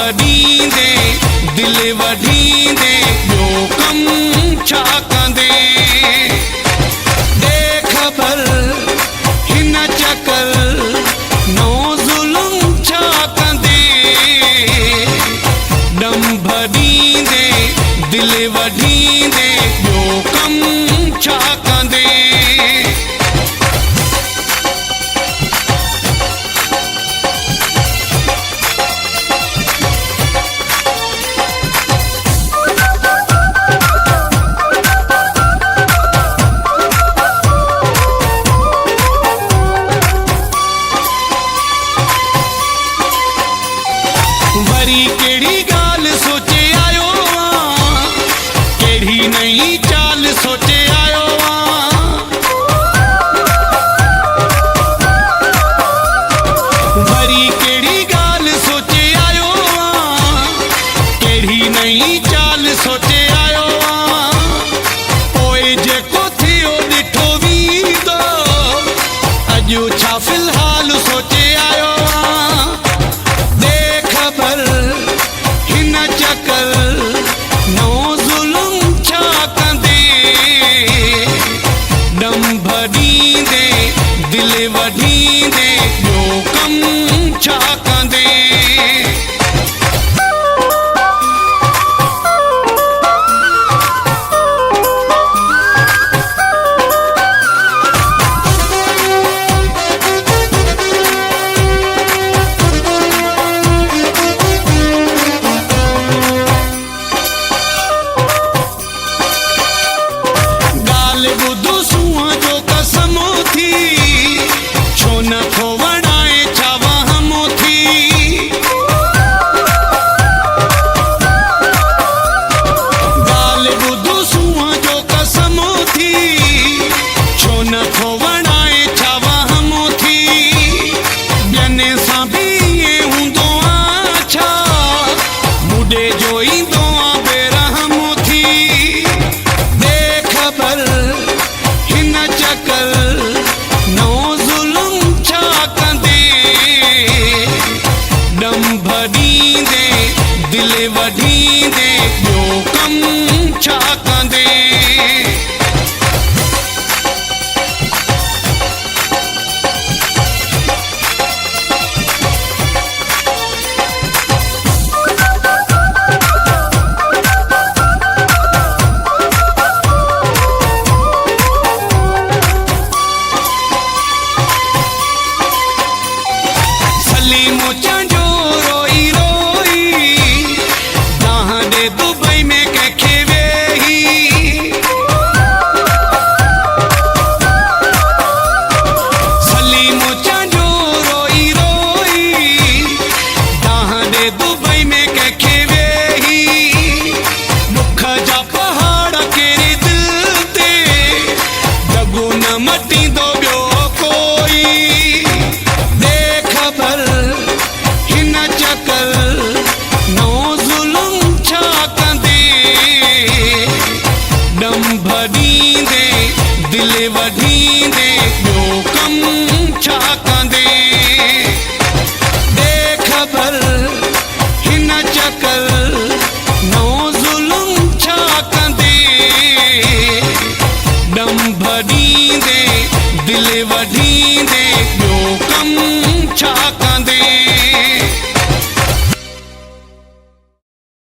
भरींदे दिल वढींदे ॿियो कम छा कंदे देख ख़बर हिन चकर नो ज़ुल्म छा कंदे दम भरींदे दिल वढींदे ॿियो कम छा कंदे वरी केड़ी गाल सोचे आयो केड़ी नई चाल सोचे आयो वरी केड़ी गाल सोचे आयो केड़ी नई चाल सोचे आयो ओए जेको थियो ॾिठो वींदो अॼु छा फ़िलहाल सोचे आयो हिन चकर नो ज़ुल्म छा कंदे दम भरींदे दिल वढींदे ॿियो कम छा कंदे ॿुधो सूंहं जो कसमो थी छो नथो वणाए छा वहमो थी ॻाल्हि ॿुधो सूंहं जो कसमो थी छो नथो वणाए छा वहमो थी ॿियनि सां बि ईअं हूंदो आहे छा मुॾे जो ईंदो आहे बेरहमो थी ख़बर हिन चकर नो ज़ुल्म छा कंदे दम भरींदे दिल वढींदे ॿियो कम छा कंदे मुझो रोई रोई जहाँ दे दुबई में कंहिंखे वेही सली मुझो रोई रोई जहाँ दे दुबई में कंहिंखे वेही दुख जा पहाड़ केरे दिल ते दगो न मटींदो ॿियो कोई ख़बर हिन चकर नो ज़ुल्म छा कंदे दम भरींदे दिल वढींदे ॿियो कम छा कंदे ख़बर हिन चकर नो ज़ुल्म छा कंदे दम भरींदे दिल वढींदे ॿियो कम छा कंदे